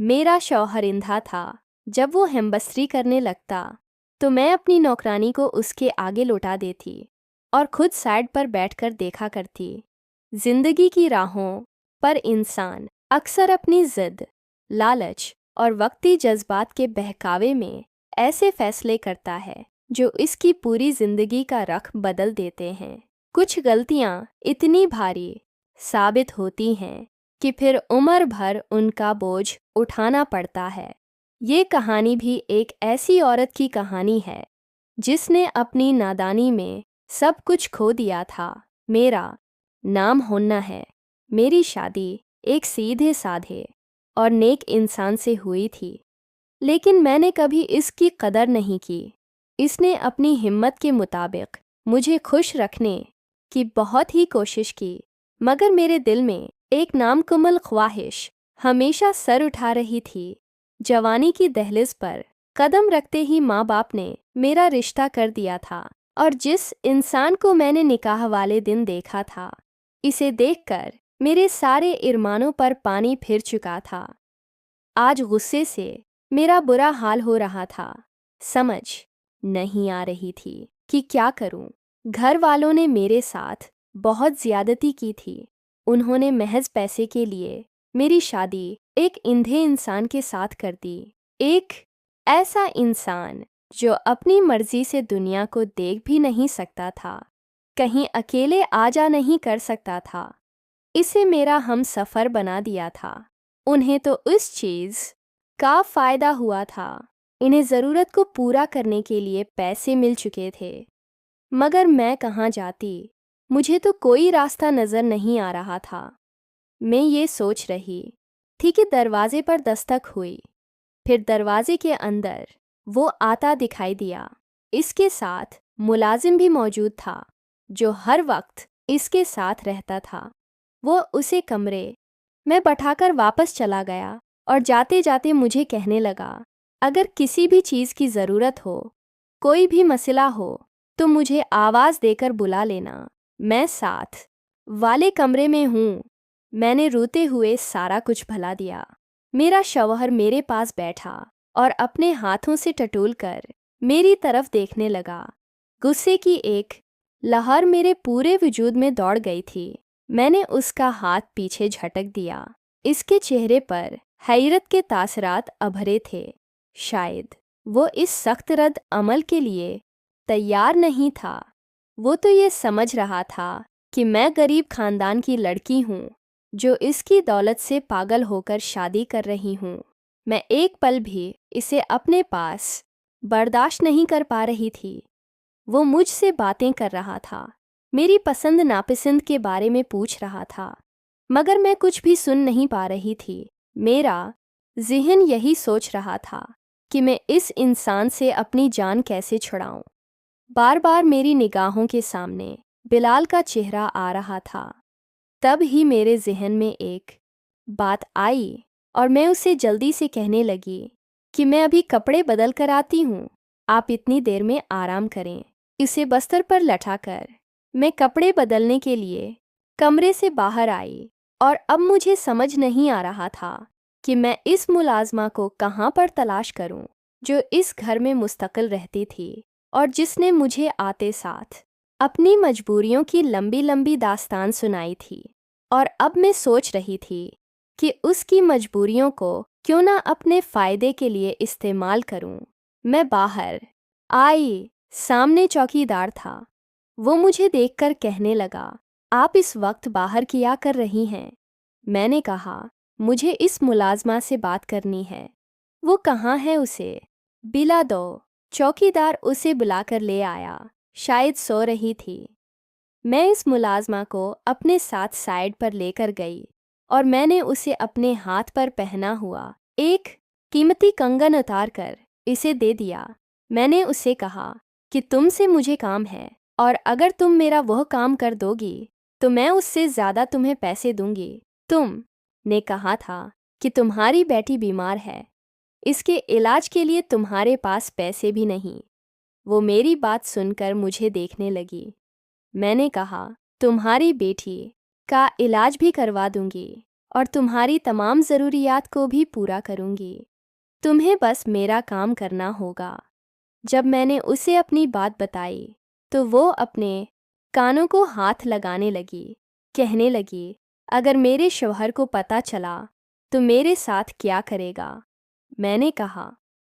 मेरा शौहर इंधा था। जब वो हेमबस्ती करने लगता तो मैं अपनी नौकरानी को उसके आगे लौटा देती और खुद साइड पर बैठकर देखा करती। जिंदगी की राहों पर इंसान अक्सर अपनी जिद, लालच और वक्ती जज्बात के बहकावे में ऐसे फैसले करता है जो इसकी पूरी जिंदगी का रख बदल देते हैं। कुछ गलतियां इतनी भारी साबित होती हैं कि फिर उम्र भर उनका बोझ उठाना पड़ता है। ये कहानी भी एक ऐसी औरत की कहानी है जिसने अपनी नादानी में सब कुछ खो दिया था। मेरा नाम होन्ना है। मेरी शादी एक सीधे साधे और नेक इंसान से हुई थी, लेकिन मैंने कभी इसकी कदर नहीं की। इसने अपनी हिम्मत के मुताबिक मुझे खुश रखने की बहुत ही कोशिश की, मगर मेरे दिल में एक नामुकम्मल ख्वाहिश हमेशा सर उठा रही थी। जवानी की दहलीज पर कदम रखते ही माँ बाप ने मेरा रिश्ता कर दिया था, और जिस इंसान को मैंने निकाह वाले दिन देखा था, इसे देखकर मेरे सारे इरमानों पर पानी फिर चुका था। आज गुस्से से मेरा बुरा हाल हो रहा था। समझ नहीं आ रही थी कि क्या करूं। घर वालों ने मेरे साथ बहुत ज्यादती की थी। उन्होंने महज पैसे के लिए मेरी शादी एक अंधे इंसान के साथ कर दी। एक ऐसा इंसान जो अपनी मर्जी से दुनिया को देख भी नहीं सकता था, कहीं अकेले आ जा नहीं कर सकता था। इसे मेरा हम सफ़र बना दिया था। उन्हें तो इस चीज़ का फ़ायदा हुआ था। इन्हें ज़रूरत को पूरा करने के लिए पैसे मिल चुके थे, मगर मैं कहाँ जाती। मुझे तो कोई रास्ता नज़र नहीं आ रहा था। मैं ये सोच रही थी कि दरवाजे पर दस्तक हुई। फिर दरवाजे के अंदर वो आता दिखाई दिया। इसके साथ मुलाजिम भी मौजूद था जो हर वक्त इसके साथ रहता था। वो उसे कमरे में बैठाकर वापस चला गया और जाते जाते मुझे कहने लगा, अगर किसी भी चीज़ की ज़रूरत हो, कोई भी मसला हो, तो मुझे आवाज़ देकर बुला लेना। मैं साथ वाले कमरे में हूँ। मैंने रोते हुए सारा कुछ भला दिया। मेरा शौहर मेरे पास बैठा और अपने हाथों से टटोलकर मेरी तरफ देखने लगा। गुस्से की एक लहर मेरे पूरे वजूद में दौड़ गई थी। मैंने उसका हाथ पीछे झटक दिया। इसके चेहरे पर हैरत के तासरात अभरे थे। शायद वो इस सख्त रद्द अमल के लिए तैयार नहीं था। वो तो ये समझ रहा था कि मैं गरीब खानदान की लड़की हूँ जो इसकी दौलत से पागल होकर शादी कर रही हूँ। मैं एक पल भी इसे अपने पास बर्दाश्त नहीं कर पा रही थी। वो मुझसे बातें कर रहा था, मेरी पसंद नापसंद के बारे में पूछ रहा था, मगर मैं कुछ भी सुन नहीं पा रही थी। मेरा ज़हन यही सोच रहा था कि मैं इस इंसान से अपनी जान कैसे छुड़ाऊं। बार बार मेरी निगाहों के सामने बिलाल का चेहरा आ रहा था। तब ही मेरे जहन में एक बात आई और मैं उसे जल्दी से कहने लगी कि मैं अभी कपड़े बदल कर आती हूँ, आप इतनी देर में आराम करें। इसे बस्तर पर लटाकर मैं कपड़े बदलने के लिए कमरे से बाहर आई, और अब मुझे समझ नहीं आ रहा था कि मैं इस मुलाजमा को कहाँ पर तलाश करूं जो इस घर में मुस्तकिल रहती थी और जिसने मुझे आते साथ अपनी मजबूरियों की लंबी लंबी दास्तान सुनाई थी। और अब मैं सोच रही थी कि उसकी मजबूरियों को क्यों ना अपने फ़ायदे के लिए इस्तेमाल करूं। मैं बाहर आई। सामने चौकीदार था। वो मुझे देखकर कहने लगा, आप इस वक्त बाहर क्या कर रही हैं? मैंने कहा, मुझे इस मुलाजमा से बात करनी है। वो कहाँ है, उसे बिला दो। चौकीदार उसे बुलाकर ले आया। शायद सो रही थी। मैं इस मुलाजमा को अपने साथ साइड पर लेकर गई और मैंने उसे अपने हाथ पर पहना हुआ एक कीमती कंगन उतार कर इसे दे दिया। मैंने उसे कहा कि तुमसे मुझे काम है, और अगर तुम मेरा वह काम कर दोगी तो मैं उससे ज़्यादा तुम्हें पैसे दूंगी। तुम ने कहा था कि तुम्हारी बेटी बीमार है, इसके इलाज के लिए तुम्हारे पास पैसे भी नहीं। वो मेरी बात सुनकर मुझे देखने लगी। मैंने कहा, तुम्हारी बेटी का इलाज भी करवा दूंगी और तुम्हारी तमाम ज़रूरियात को भी पूरा करूँगी। तुम्हें बस मेरा काम करना होगा। जब मैंने उसे अपनी बात बताई तो वो अपने कानों को हाथ लगाने लगी, कहने लगी, अगर मेरे शौहर को पता चला तो मेरे साथ क्या करेगा? मैंने कहा,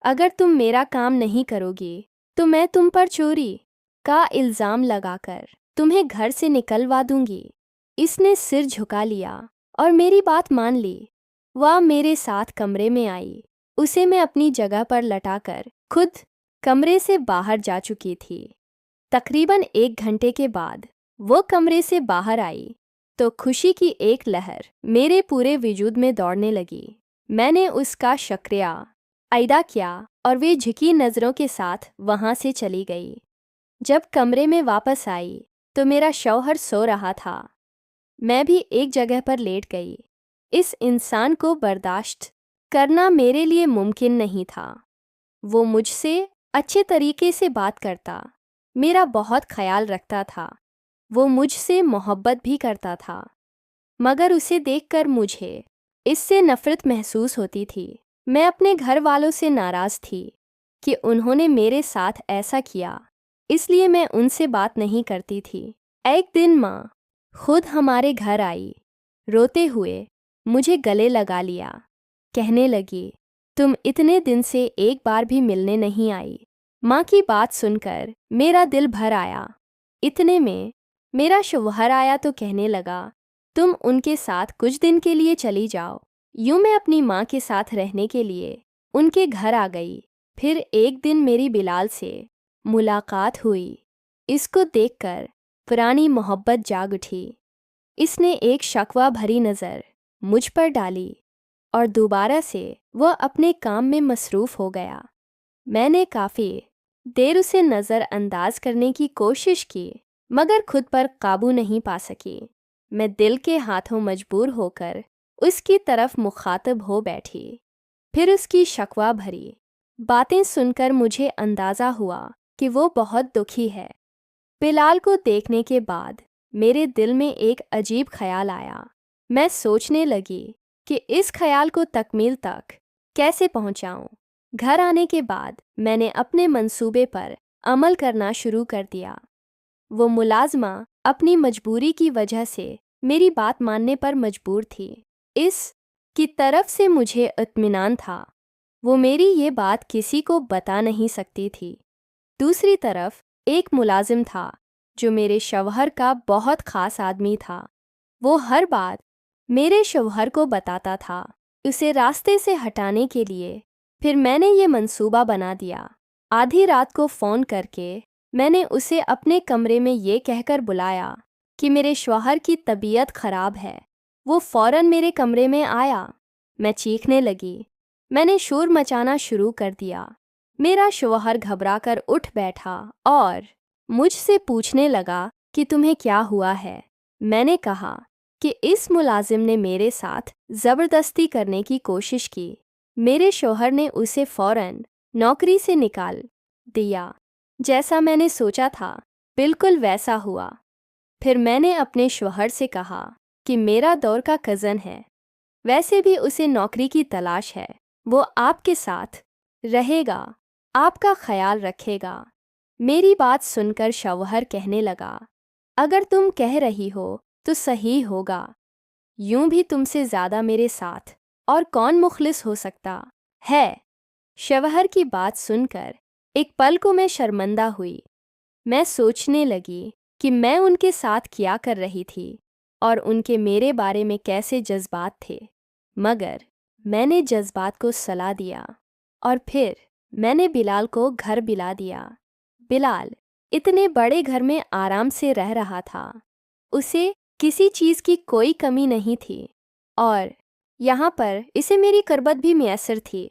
अगर तुम मेरा काम नहीं करोगी तो मैं तुम पर चोरी का इल्ज़ाम लगाकर तुम्हें घर से निकलवा दूंगी। इसने सिर झुका लिया और मेरी बात मान ली। वह मेरे साथ कमरे में आई। उसे मैं अपनी जगह पर लटाकर खुद कमरे से बाहर जा चुकी थी। तकरीबन 1 घंटे के बाद वो कमरे से बाहर आई तो खुशी की एक लहर मेरे पूरे वजूद में दौड़ने लगी। मैंने उसका शुक्रिया अदा किया और वे झुकी नज़रों के साथ वहाँ से चली गई। जब कमरे में वापस आई तो मेरा शौहर सो रहा था। मैं भी एक जगह पर लेट गई। इस इंसान को बर्दाश्त करना मेरे लिए मुमकिन नहीं था। वो मुझसे अच्छे तरीके से बात करता, मेरा बहुत ख्याल रखता था, वो मुझसे मोहब्बत भी करता था, मगर उसे देखकर मुझे इससे नफ़रत महसूस होती थी। मैं अपने घर वालों से नाराज़ थी कि उन्होंने मेरे साथ ऐसा किया, इसलिए मैं उनसे बात नहीं करती थी। एक दिन माँ खुद हमारे घर आई। रोते हुए मुझे गले लगा लिया, कहने लगी, तुम इतने दिन से एक बार भी मिलने नहीं आई। माँ की बात सुनकर मेरा दिल भर आया। इतने में मेरा शौहर आया तो कहने लगा, तुम उनके साथ कुछ दिन के लिए चली जाओ। यूँ मैं अपनी माँ के साथ रहने के लिए उनके घर आ गई। फिर एक दिन मेरी बिलाल से मुलाकात हुई। इसको देखकर पुरानी मोहब्बत जाग उठी। इसने एक शकवा भरी नज़र मुझ पर डाली और दोबारा से वह अपने काम में मसरूफ़ हो गया। मैंने काफ़ी देर उसे नज़रअंदाज करने की कोशिश की, मगर खुद पर काबू नहीं पा सकी। मैं दिल के हाथों मजबूर होकर उसकी तरफ मुखातब हो बैठी। फिर उसकी शकवा भरी बातें सुनकर मुझे अंदाज़ा हुआ कि वो बहुत दुखी है। बिलाल को देखने के बाद मेरे दिल में एक अजीब ख्याल आया। मैं सोचने लगी कि इस ख्याल को तकमील तक कैसे पहुंचाऊं। घर आने के बाद मैंने अपने मंसूबे पर अमल करना शुरू कर दिया। वो मुलाजमा अपनी मजबूरी की वजह से मेरी बात मानने पर मजबूर थी। इस की तरफ से मुझे इत्मीनान था। वो मेरी ये बात किसी को बता नहीं सकती थी। दूसरी तरफ एक मुलाजिम था जो मेरे शौहर का बहुत ख़ास आदमी था। वो हर बात मेरे शौहर को बताता था, उसे रास्ते से हटाने के लिए। फिर मैंने ये मंसूबा बना दिया। आधी रात को फ़ोन करके मैंने उसे अपने कमरे में ये कहकर बुलाया कि मेरे शौहर की तबीयत ख़राब है। वो फ़ौरन मेरे कमरे में आया। मैं चीखने लगी। मैंने शोर मचाना शुरू कर दिया। मेरा शौहर घबराकर उठ बैठा और मुझसे पूछने लगा कि तुम्हें क्या हुआ है। मैंने कहा कि इस मुलाजिम ने मेरे साथ ज़बरदस्ती करने की कोशिश की। मेरे शौहर ने उसे फ़ौरन नौकरी से निकाल दिया। जैसा मैंने सोचा था बिल्कुल वैसा हुआ। फिर मैंने अपने शौहर से कहा कि मेरा दौर का कज़न है, वैसे भी उसे नौकरी की तलाश है, वो आपके साथ रहेगा, आपका ख्याल रखेगा। मेरी बात सुनकर शौहर कहने लगा, अगर तुम कह रही हो तो सही होगा। यूं भी तुमसे ज़्यादा मेरे साथ और कौन मुखलिस हो सकता है। शौहर की बात सुनकर एक पल को मैं शर्मिंदा हुई। मैं सोचने लगी कि मैं उनके साथ क्या कर रही थी और उनके मेरे बारे में कैसे जज्बात थे। मगर मैंने जज्बात को सला दिया और फिर मैंने बिलाल को घर बुला दिया। बिलाल इतने बड़े घर में आराम से रह रहा था। उसे किसी चीज़ की कोई कमी नहीं थी और यहाँ पर इसे मेरी कुर्बत भी मैसर थी।